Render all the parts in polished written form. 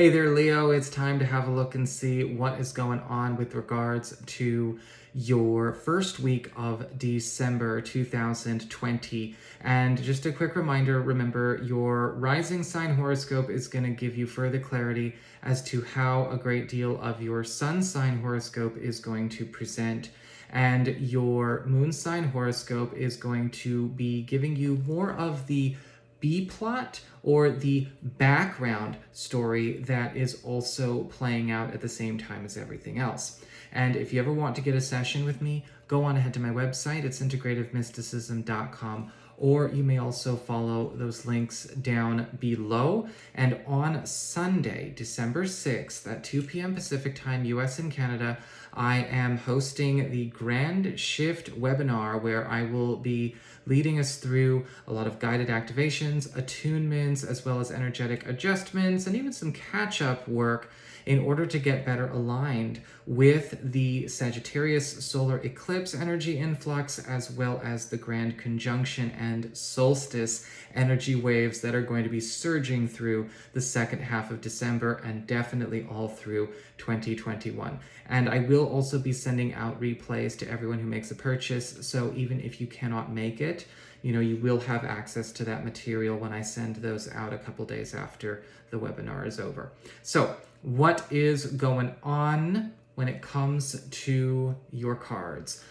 Hey there, Leo. It's time to have a look and see what is going on with regards to your first week of December 2020. And just a quick reminder, remember your rising sign horoscope is going to give you further clarity as to how a great deal of your sun sign horoscope is going to present. And your moon sign horoscope is going to be giving you more of the B plot or the background story that is also playing out at the same time as everything else. And if you ever want to get a session with me, go on ahead to my website. It's integrativemysticism.com, or you may also follow those links down below. And on Sunday, December 6th at 2 p.m. Pacific time, US and Canada, I am hosting the Grand Shift webinar where I will be leading us through a lot of guided activations, attunements, as well as energetic adjustments, and even some catch-up work in order to get better aligned with the Sagittarius solar eclipse energy influx, as well as the grand conjunction and solstice energy waves that are going to be surging through the second half of December and definitely all through 2021. And I will also be sending out replays to everyone who makes a purchase, so even if you cannot make it, you will have access to that material when I send those out a couple days after the webinar is over. So, what is going on when it comes to your cards?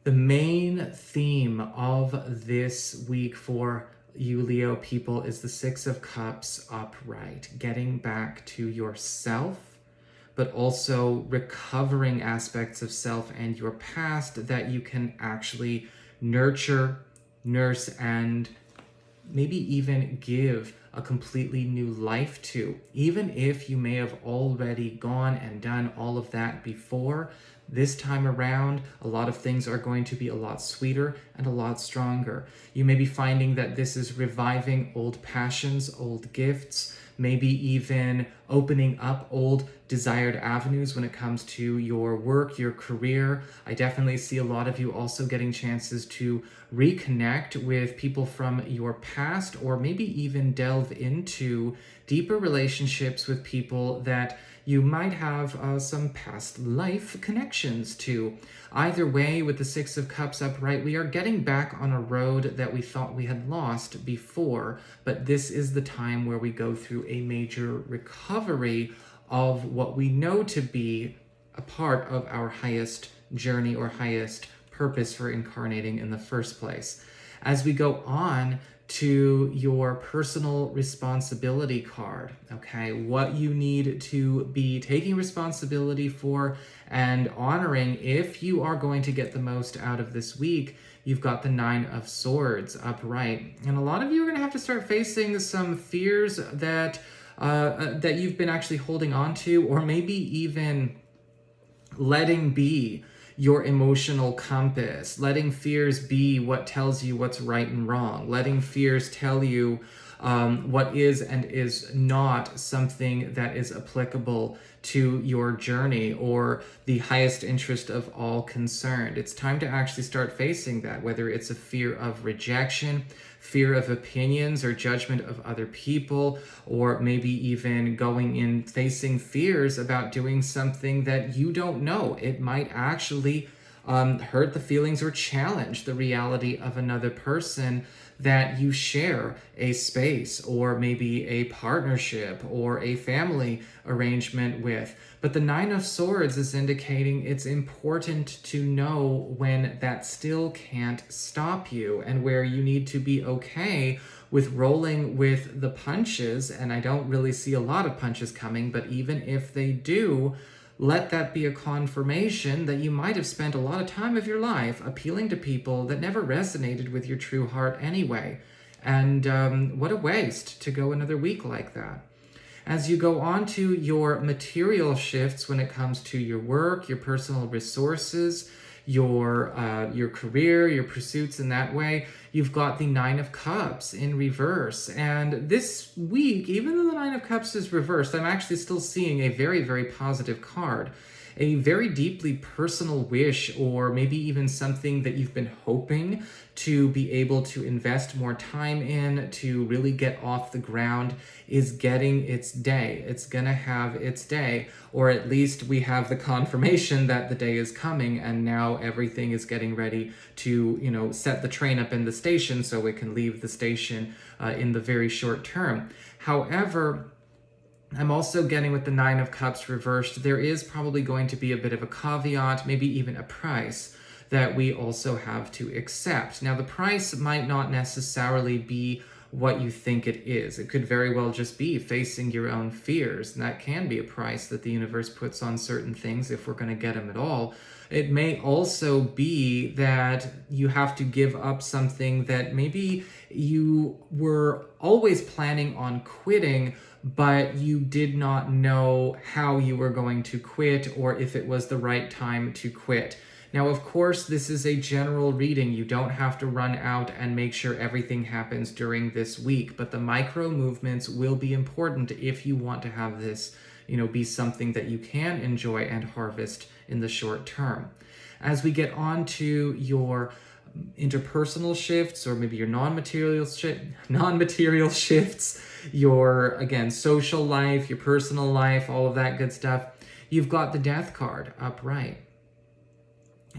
The main theme of this week for you Leo people is the Six of Cups upright, getting back to yourself, but also recovering aspects of self and your past that you can actually nurture, nurse, and maybe even give a completely new life to. Even if you may have already gone and done all of that before, this time around, a lot of things are going to be a lot sweeter and a lot stronger. You may be finding that this is reviving old passions, old gifts, maybe even opening up old desired avenues when it comes to your work, your career. I definitely see a lot of you also getting chances to reconnect with people from your past, or maybe even delve into deeper relationships with people that you might have some past life connections to. Either way, with the Six of Cups upright, we are getting back on a road that we thought we had lost before, but this is the time where we go through a major recovery of what we know to be a part of our highest journey or highest purpose for incarnating in the first place. As we go on to your personal responsibility card, okay, what you need to be taking responsibility for and honoring if you are going to get the most out of this week, you've got the Nine of Swords upright. And a lot of you are going to have to start facing some fears that you've been actually holding on to, or maybe even letting be your emotional compass, letting fears be what tells you what's right and wrong, letting fears tell you what is and is not something that is applicable to your journey or the highest interest of all concerned. It's time to actually start facing that, whether it's a fear of rejection, fear of opinions or judgment of other people, or maybe even going in facing fears about doing something that you don't know. It might actually hurt the feelings or challenge the reality of another person that you share a space or maybe a partnership or a family arrangement with. But the Nine of Swords is indicating it's important to know when that still can't stop you and where you need to be okay with rolling with the punches. And I don't really see a lot of punches coming, but even if they do, let that be a confirmation that you might have spent a lot of time of your life appealing to people that never resonated with your true heart anyway. And what a waste to go another week like that. As you go on to your material shifts when it comes to your work, your personal resources, your career, your pursuits in that way, you've got the Nine of Cups in reverse. And this week, even though the Nine of Cups is reversed, I'm actually still seeing a very, very positive card. a very deeply personal wish, or maybe even something that you've been hoping to be able to invest more time in, to really get off the ground, is getting its day. It's gonna have its day, or at least we have the confirmation that the day is coming, and now everything is getting ready to, set the train up in the station so it can leave the station in the very short term. However, I'm also getting with the Nine of Cups reversed, there is probably going to be a bit of a caveat, maybe even a price that we also have to accept. Now, the price might not necessarily be what you think it is. It could very well just be facing your own fears, and that can be a price that the universe puts on certain things if we're going to get them at all. It may also be that you have to give up something that maybe you were always planning on quitting, but you did not know how you were going to quit or if it was the right time to quit. Now, of course, this is a general reading. You don't have to run out and make sure everything happens during this week, but the micro movements will be important if you want to have this, be something that you can enjoy and harvest in the short term. As we get on to your interpersonal shifts, or maybe your non-material shifts, your, again, social life, your personal life, all of that good stuff, you've got the Death card upright.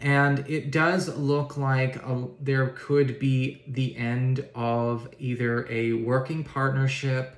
And it does look like there could be the end of either a working partnership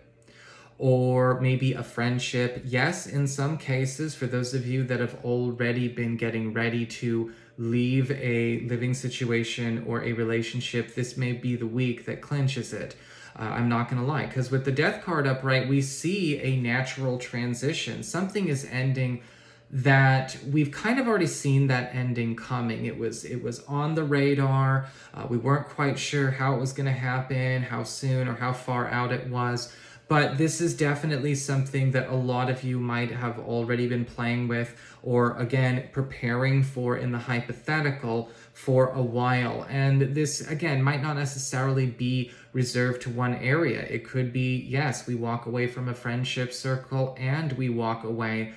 or maybe a friendship. Yes, in some cases, for those of you that have already been getting ready to leave a living situation or a relationship, this may be the week that clinches it. I'm not going to lie, because with the Death card upright, we see a natural transition. Something is ending that we've kind of already seen that ending coming. It was on the radar. We weren't quite sure how it was going to happen, how soon, or how far out it was. But this is definitely something that a lot of you might have already been playing with, or again, preparing for in the hypothetical for a while. And this, again, might not necessarily be reserved to one area. It could be, yes, we walk away from a friendship circle and we walk away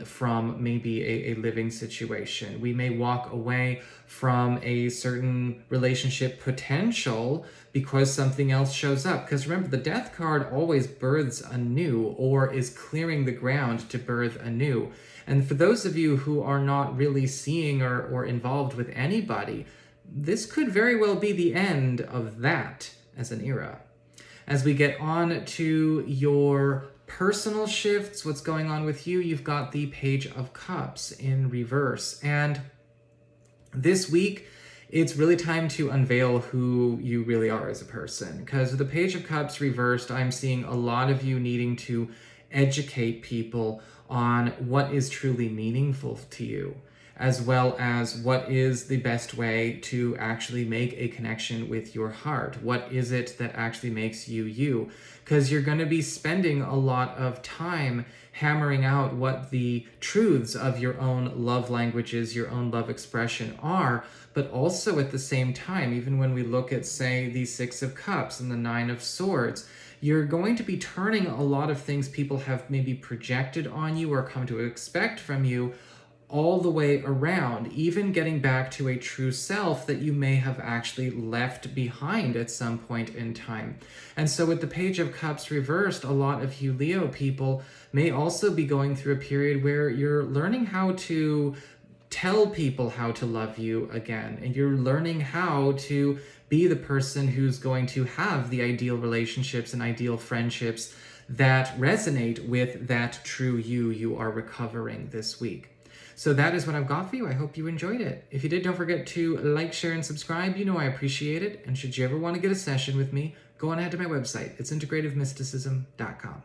from maybe a living situation. We may walk away from a certain relationship potential because something else shows up. Because remember, the Death card always births anew, or is clearing the ground to birth anew. And for those of you who are not really seeing or involved with anybody, this could very well be the end of that as an era. As we get on to your personal shifts, what's going on with you, you've got the Page of Cups in reverse. And this week, it's really time to unveil who you really are as a person. Because with the Page of Cups reversed, I'm seeing a lot of you needing to educate people on what is truly meaningful to you, as well as what is the best way to actually make a connection with your heart. What is it that actually makes you you? Because you're going to be spending a lot of time hammering out what the truths of your own love languages, your own love expression are, but also at the same time, even when we look at, say, the Six of Cups and the Nine of Swords, you're going to be turning a lot of things people have maybe projected on you or come to expect from you all the way around, even getting back to a true self that you may have actually left behind at some point in time. And so with the Page of Cups reversed, a lot of you Leo people may also be going through a period where you're learning how to tell people how to love you again, and you're learning how to be the person who's going to have the ideal relationships and ideal friendships that resonate with that true you are recovering this week. So that is what I've got for you. I hope you enjoyed it. If you did, don't forget to like, share, and subscribe. You know I appreciate it. And should you ever want to get a session with me, go on ahead to my website. It's integrativemysticism.com.